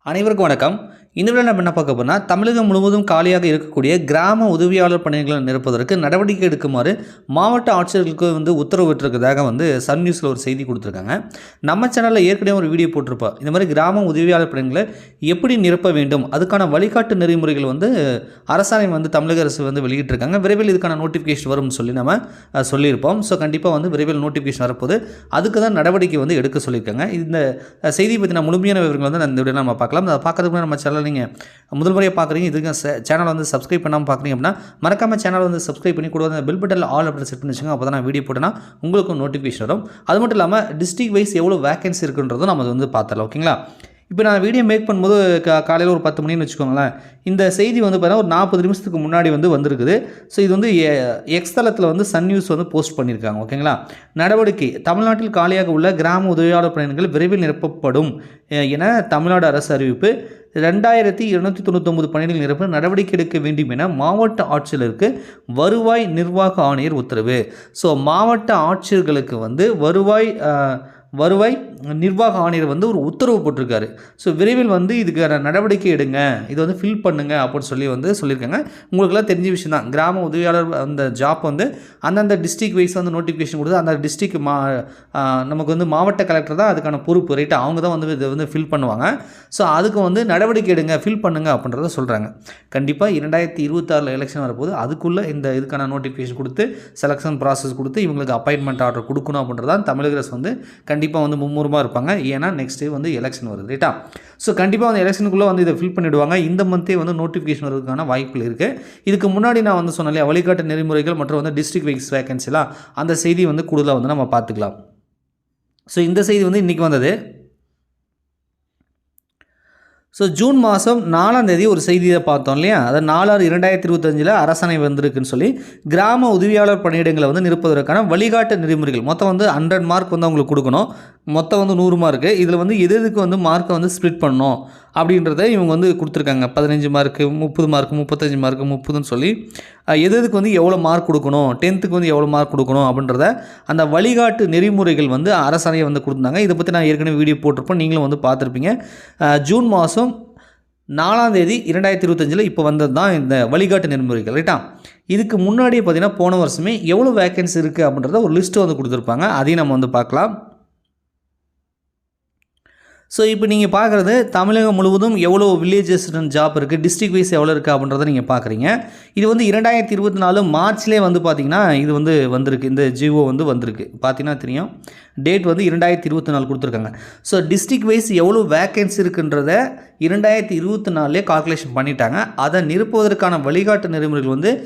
அனைவருக்கும் வணக்கம். இந்த வீடியோவில் நம்ம என்ன பார்க்க போறோம்னா, தமிழகம் முழுவதும் காலியாக இருக்கக்கூடிய கிராம உதவியாளர் பணிகளை நிரப்புவதற்கு நடவடிக்கை எடுக்குமாறு மாவட்ட ஆட்சியர்களுக்கு உத்தரவிட்டிருக்கிறதாக சன் நியூஸில் ஒரு செய்தி கொடுத்துருக்காங்க. நம்ம சேனலில் ஏற்கனவே ஒரு வீடியோ போட்டிருப்போம். இந்த மாதிரி கிராம உதவியாளர் பணிகளை எப்படி நிரப்ப வேண்டும், அதுக்கான வழிகாட்டு நெறிமுறைகள் அரசாணை தமிழக அரசு வெளியிட்டிருக்காங்க. விரைவில் இதுக்கான நோட்டிஃபிகேஷன் வரும்னு சொல்லி நம்ம சொல்லியிருப்போம். ஸோ கண்டிப்பாக விரைவில் நோட்டிஃபிகேஷன் வரப்போது, அதுக்கு தான் நடவடிக்கை எடுக்க சொல்லியிருக்காங்க. இந்த செய்தியை பற்றின முழுமையான விவரங்கள் இந்த வீடியோ நம்ம பார்க்கலாம். அதை பார்க்கறதுக்கு நம்ம சேனல் நீங்கள் முதல் முறையாக பார்க்குறீங்க, இதுக்கு சேனல் சப்ஸ்கிரைப் பண்ணாமல் பார்க்குறீங்க அப்படின்னா மறக்காமல் சேனல் சப்ஸ்கிரைப் பண்ணி கூட பெல் பட்டனில் ஆல் அப்படி செட் பண்ணி வச்சுங்க. அப்போ தான் நான் வீடியோ போட்டேன்னா உங்களுக்கும் நோட்டிஃபிகேஷன் வரும். அது மட்டும் இல்லாமல் டிஸ்ட்ரிக்ட் வைஸ் எவ்வளோ வேகன்சி இருக்குன்றதும் நம்ம பார்த்துடலாம். ஓகேங்களா? இப்போ நான் வீடியோ மேக் பண்ணும்போது காலையில் ஒரு 10 மணின்னு வச்சுக்கோங்களேன். இந்த செய்தி பார்த்தீங்கன்னா ஒரு 40 நிமிஷத்துக்கு முன்னாடி வந்திருக்குது. ஸோ இது எக்ஸ் தளத்தில் சன் நியூஸ் போஸ்ட் பண்ணியிருக்காங்க. ஓகேங்களா? நடவடிக்கை: தமிழ்நாட்டில் காலியாக உள்ள கிராம உதவியாளர் பணிகள் விரைவில் நிரப்பப்படும் என தமிழ்நாடு அரசு அறிவிப்பு. 2299 பணிகள் நிரப்ப நடவடிக்கை எடுக்க வேண்டும் என மாவட்ட ஆட்சியருக்கு வருவாய் நிர்வாக ஆணையர் உத்தரவு. ஸோ மாவட்ட ஆட்சியர்களுக்கு வருவாய் நிர்வாக ஆணையர் ஒரு உத்தரவு போட்டிருக்காரு. ஸோ விரைவில் இதுக்கான நடவடிக்கை எடுங்க, இது ஃபில் பண்ணுங்க அப்படின்னு சொல்லியிருக்காங்க. உங்களுக்குலாம் தெரிஞ்ச விஷயம் தான். கிராம உதவியாளர் அந்த ஜாப் அந்தந்த டிஸ்ட்ரிக்ட் வைஸ் நோட்டிஃபிகேஷன் கொடுத்து அந்த டிஸ்ட்ரிக்ட் நமக்கு மாவட்ட கலெக்டர் தான் அதுக்கான பொறுப்பு. ரைட்டு, அவங்க தான் இதை ஃபில் பண்ணுவாங்க. ஸோ அதுக்கு நடவடிக்கை எடுங்க, ஃபில் பண்ணுங்க அப்படின்றத சொல்கிறாங்க. கண்டிப்பாக 2026 எலெக்ஷன் வரப்போது, அதுக்குள்ளே இதுக்கான நோட்டிஃபிகேஷன் கொடுத்து செலெக்ஷன் ப்ராசஸ் கொடுத்து இவங்களுக்கு அப்பாயின்மெண்ட் ஆர்டர் கொடுக்கணும் அப்படின்றதான் தமிழக அரசு கண்டிப்பாக மும்முரமாக இருப்பாங்க. ஏன்னா நெக்ஸ்ட் எலெக்ஷன் வருது. ரைட்டா? ஸோ கண்டிப்பாக எலெக்ஷனுக்குள்ளே இதை ஃபில் பண்ணிவிடுவாங்க. இந்த மந்தே நோட்டிஃபிகேஷன் வரதுக்கான வாய்ப்புகள் இருக்குது. இதுக்கு முன்னாடி நான் சொன்னேன் இல்லையா, வழிகாட்டு நெறிமுறைகள் மற்றும் டிஸ்ட்ரிக்ட் வைஸ் வேகன்சிலாம், அந்த செய்தி கூடுதலாக நம்ம பார்த்துக்கலாம். ஸோ இந்த செய்தி இன்றைக்கி வந்தது. ஸோ ஜூன் மாதம் 4ஆம் தேதி ஒரு செய்தியை பார்த்தோம் இல்லையா, அது 4/6/2025 அரசாணை வந்திருக்குன்னு சொல்லி கிராம உதவியாளர் பணியிடங்களை நிரப்புவதற்கான வழிகாட்டு நெறிமுறைகள். மொத்தம் 100 மார்க் அவங்களுக்கு கொடுக்கணும். மொத்தம் 100 மார்க்கு. இதில் எதுக்கு மார்க்கை ஸ்ப்ளிட் பண்ணணும் அப்படின்றத இவங்க கொடுத்துருக்காங்க. 15 மார்க்கு, 30 மார்க்கு, 35 மார்க்கு, 30ன்னு சொல்லி எதுக்கு எவ்வளோ மார்க் கொடுக்கணும், 10க்கு எவ்வளோ மார்க் கொடுக்கணும் அப்படின்றத அந்த வழிகாட்டு நெறிமுறைகள் அரசாணையை கொடுத்துருந்தாங்க. இதை பற்றி நான் ஏற்கனவே வீடியோ போட்டிருப்பேன், நீங்களும் பார்த்துருப்பீங்க. ஜூன் மாதம் 4ஆம் தேதி 2025 இப்போ வந்தது தான் இந்த வழிகாட்டு நெறிமுறைகள். ரைட்டா? இதுக்கு முன்னாடியே பார்த்தீங்கன்னா போன வருஷமே எவ்வளோ வேகன்சி இருக்குது அப்படின்றத ஒரு லிஸ்ட்டு கொடுத்துருப்பாங்க. அதையும் நம்ம பார்க்கலாம். ஸோ இப்போ நீங்கள் பார்க்குறது தமிழகம் முழுவதும் எவ்வளோ வில்லேஜ் அசிஸ்டன்ட் ஜாப் இருக்குது, டிஸ்ட்ரிக்ட் வைஸ் எவ்வளோ இருக்குது அப்படின்றத நீங்கள் பார்க்குறீங்க. இது 2024 மார்ச்லேயே பார்த்திங்கன்னா இது வந்திருக்கு. இந்த ஜிஓ வந்திருக்கு. பார்த்தீங்கன்னா தெரியும், டேட் 2024 கொடுத்துருக்காங்க. ஸோ டிஸ்ட்ரிக்ட் வைஸ் எவ்வளோ வேக்கன்சி இருக்குன்றத 2024 கால்குலேஷன் பண்ணிட்டாங்க. அதை நிரப்புவதற்கான வழிகாட்டு நெறிமுறைகள்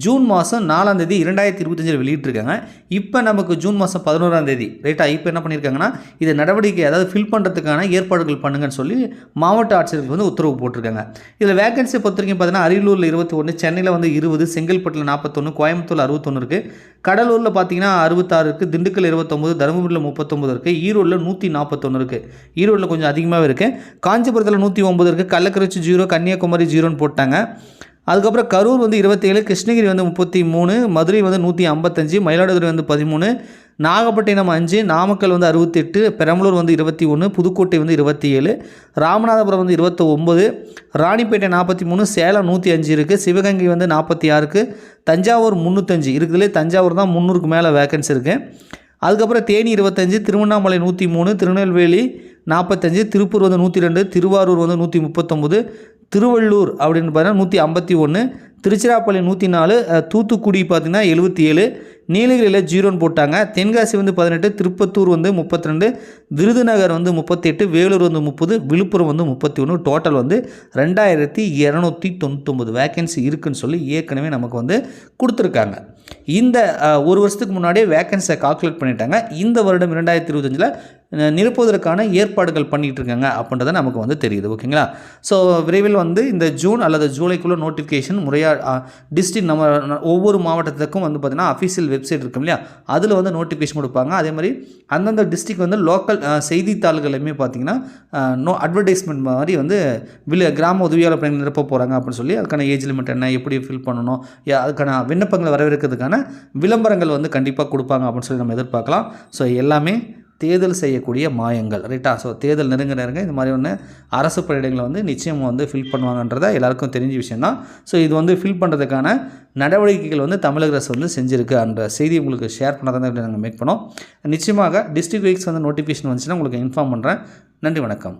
ஜூன் மாதம் 4ஆம் தேதி 2025 வெளியிட்டிருக்காங்க. இப்போ நமக்கு ஜூன் மாதம் 11ஆம் தேதி. ரைட்டா? இப்போ என்ன பண்ணியிருக்காங்கன்னா, இதை நடவடிக்கை அதாவது ஃபில் பண்ணுறதுக்கான ஏற்பாடுகள் பண்ணுங்கன்னு சொல்லி மாவட்ட ஆட்சியர்களுக்கு உத்தரவு போட்டிருக்காங்க. இதில் வேகன்சி பொறுத்த வரைக்கும் பார்த்தீங்கன்னா அரியலூரில் 21, சென்னையில் 20, செங்கல்பட்டில் 41, கோயம்புத்தூரில் 61 இருக்குது, கடலூரில் பார்த்தீங்கன்னா 66 இருக்குது, திண்டுக்கல் 29, தருமபுரியில் 39 இருக்குது, ஈரோடில் 141 இருக்குது. ஈரோடில் கொஞ்சம் அதிகமாகவே இருக்குது. காஞ்சிபுரத்தில் 109 இருக்குது, கள்ளக்குறிச்சி 0, கன்னியாகுமரி 0ன்னு போட்டாங்க. அதுக்கப்புறம் கரூர் 27, கிருஷ்ணகிரி 33, மதுரை 155, மயிலாடுதுறை 13, நாகப்பட்டினம் 5, நாமக்கல் 68, பெரம்பலூர் 21, புதுக்கோட்டை 27, ராமநாதபுரம் 29, ராணிப்பேட்டை 43, சேலம் 105 இருக்குது, சிவகங்கை 46, தஞ்சாவூர் 305 இருக்குதுலே. தஞ்சாவூர் தான் 300க்கு மேலே வேக்கன்சி இருக்குது. அதுக்கப்புறம் தேனி 25, திருவண்ணாமலை 103, திருநெல்வேலி 45, திருப்பூர் 102, திருவாரூர் 139, திருவள்ளூர் அப்படின்னு பார்த்தீங்கன்னா 151, திருச்சிராப்பள்ளி 104, தூத்துக்குடி பார்த்திங்கன்னா 77, நீலகிரியில் 0ன்னு போட்டாங்க. தென்காசி 18, திருப்பத்தூர் 32, விருதுநகர் 38, வேலூர் 30, விழுப்புரம் 31. டோட்டல் 2299 வேக்கன்சி இருக்குன்னு சொல்லி ஏற்கனவே நமக்கு கொடுத்துருக்காங்க. இந்த ஒரு வருஷத்துக்கு முன்னாடியே வேக்கன்சியை கால்குலேட் பண்ணிட்டாங்க. இந்த வருடம் 2025 நிரப்புவதற்கான ஏற்பாடுகள் பண்ணிகிட்டு இருக்காங்க அப்படின்றத நமக்கு தெரியுது. ஓகேங்களா? ஸோ விரைவில் இந்த ஜூன் அல்லது ஜூலைக்குள்ளே நோட்டிஃபிகேஷன் முறையாக டிஸ்ட்ரிக்ட் நம்ம ஒவ்வொரு மாவட்டத்துக்கும் பார்த்திங்கன்னா அஃபீஷியல் வெப்சைட் இருக்கும் இல்லையா, அதில் நோட்டிஃபிகேஷன் கொடுப்பாங்க. அதே மாதிரி அந்தந்த டிஸ்ட்ரிக்ட் லோக்கல் செய்தித்தாள்களுமே பார்த்திங்கன்னா அட்வர்டைஸ்மெண்ட் மாதிரி கிராம உதவியாளர் பணிகள் நிரப்ப போகிறாங்க அப்படின்னு சொல்லி அதுக்கான ஏஜ் லிமிட் என்ன, எப்படி ஃபில் பண்ணணும், அதுக்கான விண்ணப்பங்களை வரவேற்கிறதுக்கான விளம்பரங்கள் கண்டிப்பாக கொடுப்பாங்க அப்படின்னு சொல்லி நம்ம எதிர்பார்க்கலாம். ஸோ எல்லாமே தேர்தல் செய்யக்கூடிய மாயங்கள் ரைட்டா. ஸோ தேர்தல் நெருங்க இந்த மாதிரி ஒன்று அரசு பணியிடங்களை வந்து நிச்சயம் வந்து ஃபில் பண்ணுவாங்கன்றதை எல்லாருக்கும் தெரிஞ்ச விஷயம் தான். ஸோ இது வந்து ஃபில் பண்ணுறதுக்கான நடவடிக்கைகள் வந்து தமிழக அரசு வந்து செஞ்சுருக்கு அந்த செய்தி உங்களுக்கு ஷேர் பண்ணதான் இப்படி நாங்கள் மேக் பண்ணோம். நிச்சயமாக டிஸ்ட்ரிக்ட் வைஸ் வந்து நோட்டிஃபிகேஷன் வந்துச்சுன்னா உங்களுக்கு இன்ஃபார்ம் பண்ணுறேன். நன்றி, வணக்கம்.